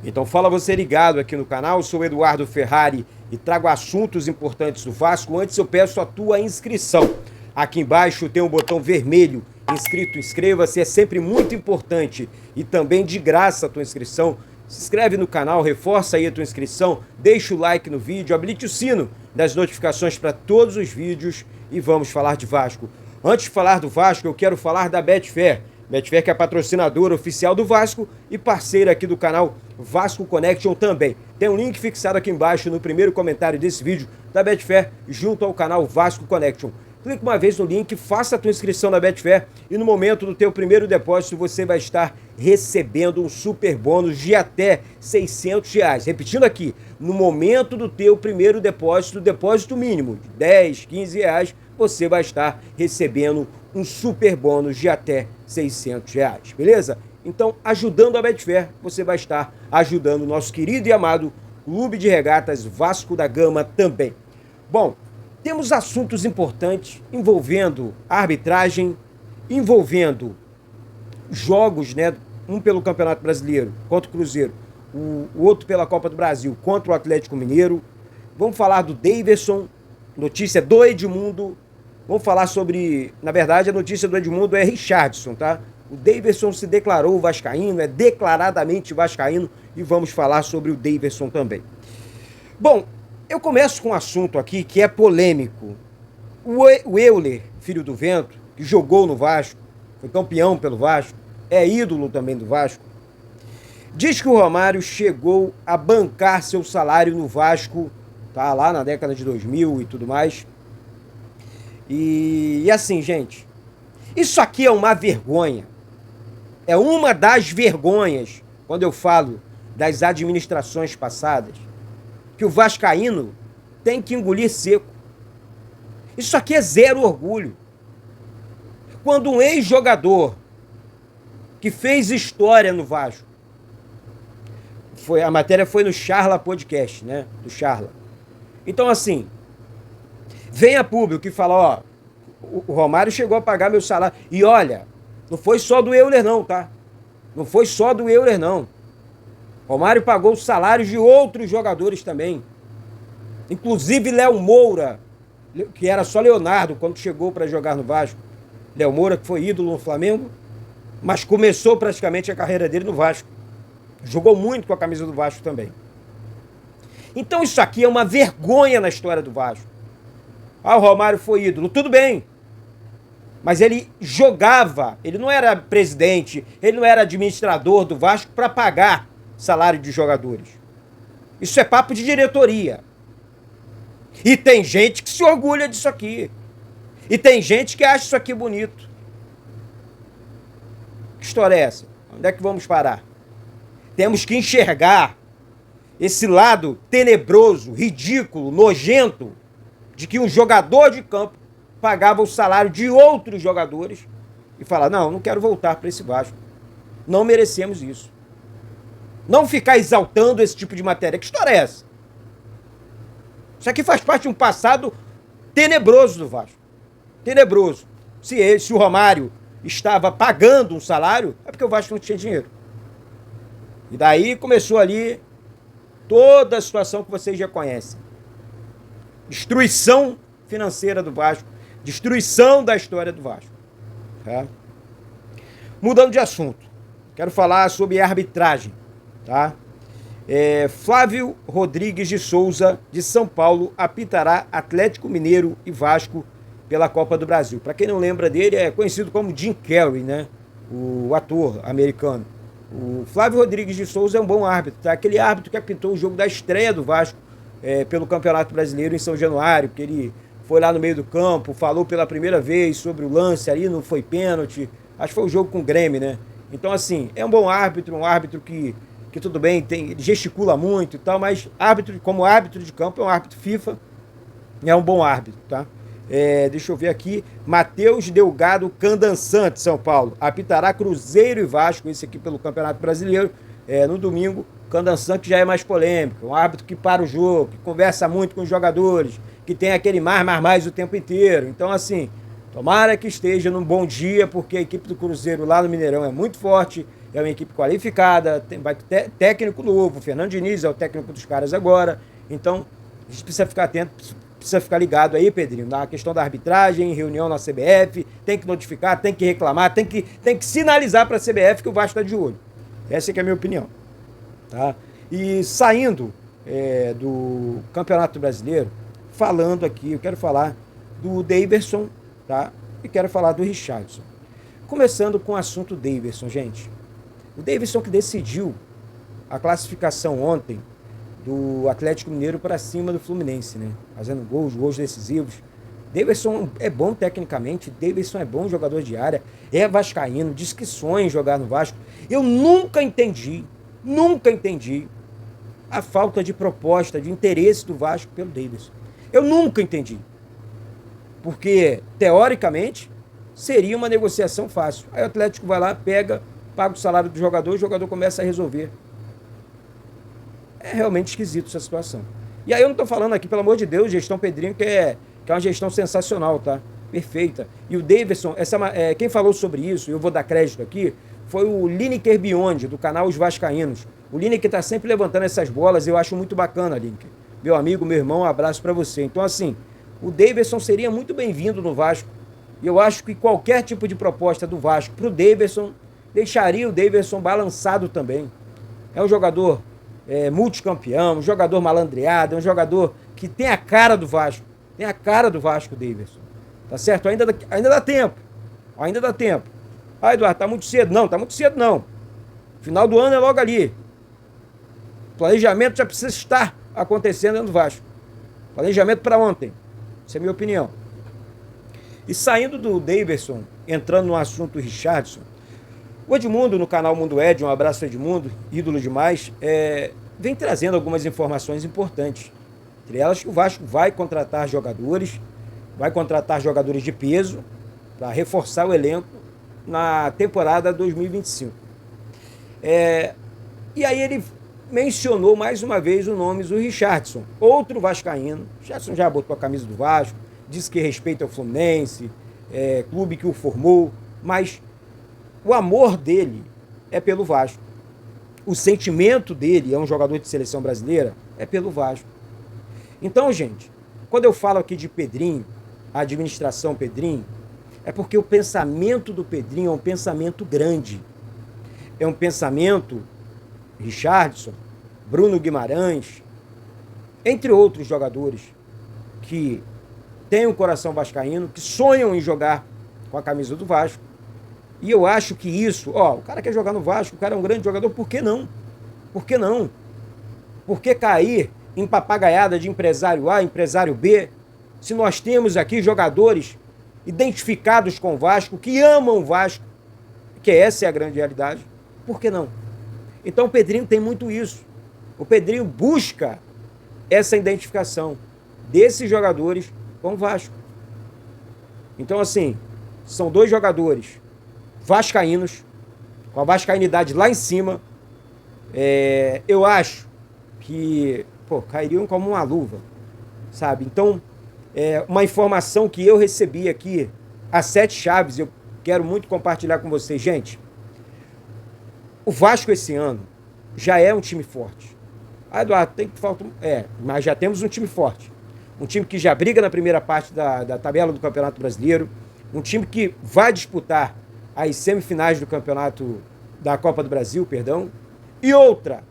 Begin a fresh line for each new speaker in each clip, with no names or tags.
Então fala você ligado aqui no canal, eu sou o Eduardo Ferrari e trago assuntos importantes do Vasco. Antes eu peço a tua inscrição. Aqui embaixo tem um botão vermelho, inscrito, inscreva-se, é sempre muito importante e também de graça a tua inscrição. Se inscreve no canal, reforça aí a tua inscrição, deixa o like no vídeo, habilite o sino das notificações para todos os vídeos e vamos falar de Vasco. Antes de falar do Vasco, eu quero falar da Betfair. Betfair que é patrocinadora oficial do Vasco e parceira aqui do canal Vasco Connection também. Tem um link fixado aqui embaixo no primeiro comentário desse vídeo da Betfair junto ao canal Vasco Connection. Clique uma vez no link, faça a tua inscrição na Betfair e no momento do teu primeiro depósito você vai estar recebendo um super bônus de até R$600. Repetindo aqui, no momento do teu primeiro depósito, depósito mínimo de 10, 15 reais, você vai estar recebendo um super bônus de até R$600, beleza? Então, ajudando a Betfair, você vai estar ajudando o nosso querido e amado Clube de Regatas Vasco da Gama também. Bom, temos assuntos importantes envolvendo a arbitragem, envolvendo jogos, né? Um pelo Campeonato Brasileiro contra o Cruzeiro, o outro pela Copa do Brasil contra o Atlético Mineiro. Vamos falar do Daverson, notícia do Edmundo. Vamos falar sobre, na verdade, a notícia do Edmundo é Richarlison, tá? O Daverson se declarou vascaíno, é declaradamente vascaíno e vamos falar sobre o Daverson também. Bom, eu começo com um assunto aqui que é polêmico. O Euler, filho do Vento, que jogou no Vasco, foi campeão pelo Vasco, é ídolo também do Vasco, diz que o Romário chegou a bancar seu salário no Vasco, tá? Lá na década de 2000 e tudo mais. E assim, gente, isso aqui é uma vergonha. É uma das vergonhas, quando eu falo das administrações passadas, que o vascaíno tem que engolir seco. Isso aqui é zero orgulho. Quando um ex-jogador que fez história no Vasco, a matéria foi no Charla Podcast, né? Do Charla. Então, assim, vem a público e fala, ó, o Romário chegou a pagar meu salário. E olha, não foi só do Euler não, tá? Não foi só do Euler não. Romário pagou os salários de outros jogadores também. Inclusive Léo Moura, que era só Leonardo quando chegou para jogar no Vasco. Léo Moura, que foi ídolo no Flamengo, mas começou praticamente a carreira dele no Vasco. Jogou muito com a camisa do Vasco também. Então isso aqui é uma vergonha na história do Vasco. Ah, o Romário foi ídolo. Tudo bem. Mas ele jogava, ele não era presidente, ele não era administrador do Vasco para pagar salário de jogadores. Isso é papo de diretoria. E tem gente que se orgulha disso aqui. E tem gente que acha isso aqui bonito. Que história é essa? Onde é que vamos parar? Temos que enxergar esse lado tenebroso, ridículo, nojento, de que um jogador de campo pagava o salário de outros jogadores e falar, não quero voltar para esse Vasco. Não merecemos isso. Não ficar exaltando esse tipo de matéria. Que história é essa? Isso aqui faz parte de um passado tenebroso do Vasco. Tenebroso. Se o Romário estava pagando um salário, é porque o Vasco não tinha dinheiro. E daí começou ali toda a situação que vocês já conhecem. Destruição financeira do Vasco. Destruição da história do Vasco. Tá? Mudando de assunto. Quero falar sobre arbitragem. Tá? Flávio Rodrigues de Souza, de São Paulo, apitará Atlético Mineiro e Vasco pela Copa do Brasil. Para quem não lembra dele, é conhecido como Jim Carrey, né? O ator americano. O Flávio Rodrigues de Souza é um bom árbitro, tá? Aquele árbitro que apitou o jogo da estreia do Vasco pelo Campeonato Brasileiro em São Januário, que ele foi lá no meio do campo, falou pela primeira vez sobre o lance ali, não foi pênalti. Acho que foi o jogo com o Grêmio, né? Então, assim, é um bom árbitro, um árbitro que tudo bem, gesticula muito e tal, mas como árbitro de campo, é um árbitro FIFA, é um bom árbitro, tá? Deixa eu ver aqui, Matheus Delgado Candançante, de São Paulo, apitará Cruzeiro e Vasco, esse aqui pelo Campeonato Brasileiro, no domingo. Candançante já é mais polêmico, um árbitro que para o jogo, que conversa muito com os jogadores, que tem aquele mais o tempo inteiro. Então, assim, tomara que esteja num bom dia, porque a equipe do Cruzeiro lá no Mineirão é muito forte é uma equipe qualificada, vai ter técnico novo, o Fernando Diniz é o técnico dos caras agora, então a gente precisa ficar atento, precisa ficar ligado aí, Pedrinho, na questão da arbitragem, reunião na CBF, tem que notificar, tem que reclamar, tem que sinalizar para a CBF que o Vasco está de olho. Essa é que é a minha opinião. Tá? E saindo do Campeonato Brasileiro, falando aqui, eu quero falar do Daverson, tá? E quero falar do Richarlison. Começando com o assunto Daverson, gente. O Daverson que decidiu a classificação ontem do Atlético Mineiro para cima do Fluminense, né? Fazendo gols decisivos. Daverson é bom tecnicamente, Daverson é bom jogador de área, é vascaíno, diz que sonha em jogar no Vasco. Eu nunca entendi a falta de proposta, de interesse do Vasco pelo Daverson. Eu nunca entendi. Porque, teoricamente, seria uma negociação fácil. Aí o Atlético vai lá, pega, paga o salário do jogador e o jogador começa a resolver. É realmente esquisito essa situação. E aí eu não estou falando aqui, pelo amor de Deus, gestão Pedrinho, que é uma gestão sensacional, tá? Perfeita. E o Daverson, quem falou sobre isso, eu vou dar crédito aqui, foi o Lineker Biondi, do canal Os Vascaínos. O Lineker está sempre levantando essas bolas, eu acho muito bacana, Lineker. Meu amigo, meu irmão, um abraço para você. Então, assim, o Daverson seria muito bem-vindo no Vasco. E eu acho que qualquer tipo de proposta do Vasco para o Daverson deixaria o Daverson balançado também. É um jogador multicampeão, um jogador malandreado, é um jogador que tem a cara do Vasco. Tem a cara do Vasco, Daverson. Tá certo? Ainda dá tempo. Ainda dá tempo. Ah, Eduardo, tá muito cedo. Não, tá muito cedo não. Final do ano é logo ali. O planejamento já precisa estar acontecendo dentro do Vasco. Planejamento para ontem. Essa é a minha opinião. E saindo do Daverson, entrando no assunto Richarlison, o Edmundo, no canal Mundo Ed, um abraço Edmundo, ídolo demais, vem trazendo algumas informações importantes. Entre elas que o Vasco vai contratar jogadores de peso para reforçar o elenco na temporada 2025. E aí ele mencionou mais uma vez o nome do Richarlison, outro vascaíno. O Richarlison já botou a camisa do Vasco, disse que respeita o Fluminense, clube que o formou, mas o amor dele é pelo Vasco. O sentimento dele, é um jogador de seleção brasileira, é pelo Vasco. Então, gente, quando eu falo aqui de Pedrinho, a administração Pedrinho, é porque o pensamento do Pedrinho é um pensamento grande. É um pensamento Richarlison, Bruno Guimarães, entre outros jogadores que têm um coração vascaíno, que sonham em jogar com a camisa do Vasco. E eu acho que isso, o cara quer jogar no Vasco, o cara é um grande jogador, por que não? Por que não? Por que cair em papagaiada de empresário A, empresário B, se nós temos aqui jogadores identificados com o Vasco, que amam o Vasco, que essa é a grande realidade, por que não? Então o Pedrinho tem muito isso. O Pedrinho busca essa identificação desses jogadores com o Vasco. Então, assim, são dois jogadores vascaínos, com a vascainidade lá em cima. Eu acho que cairiam como uma luva, sabe? Então, uma informação que eu recebi aqui, a 7 chaves, eu quero muito compartilhar com vocês. Gente, o Vasco esse ano já é um time forte. Ah, Eduardo, mas já temos um time forte. Um time que já briga na primeira parte da tabela do Campeonato Brasileiro, um time que vai disputar as semifinais do campeonato da Copa do Brasil, perdão, e outra.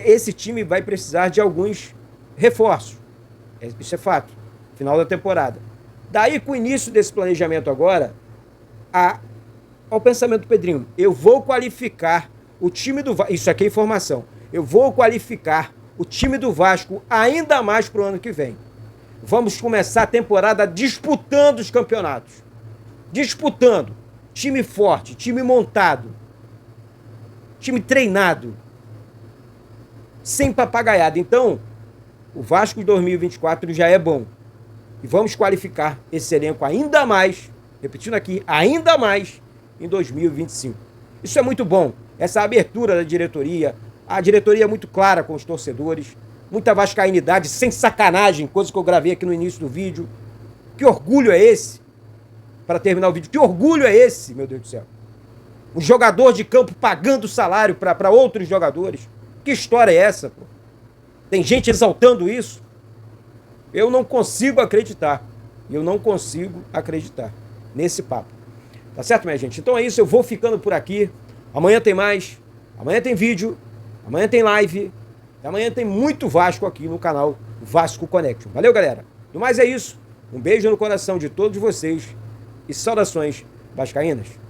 Esse time vai precisar de alguns reforços. Isso é fato. Final da temporada. Daí, com o início desse planejamento agora, ao pensamento do Pedrinho, eu vou qualificar o time do Vasco, isso aqui é informação, eu vou qualificar o time do Vasco ainda mais para o ano que vem. Vamos começar a temporada disputando os campeonatos. Disputando. Time forte, time montado, time treinado, sem papagaiada. Então, o Vasco de 2024 já é bom. E vamos qualificar esse elenco ainda mais, repetindo aqui, ainda mais em 2025. Isso é muito bom. Essa abertura da diretoria, a diretoria é muito clara com os torcedores, muita vascainidade, sem sacanagem, coisa que eu gravei aqui no início do vídeo. Que orgulho é esse? Para terminar o vídeo, que orgulho é esse, meu Deus do céu? Um jogador de campo pagando salário para outros jogadores. Que história é essa, pô? Tem gente exaltando isso? Eu não consigo acreditar. Eu não consigo acreditar nesse papo. Tá certo, minha gente? Então é isso, eu vou ficando por aqui. Amanhã tem mais. Amanhã tem vídeo. Amanhã tem live. Amanhã tem muito Vasco aqui no canal Vasco Connection. Valeu, galera. No mais é isso. Um beijo no coração de todos vocês e saudações vascaínas.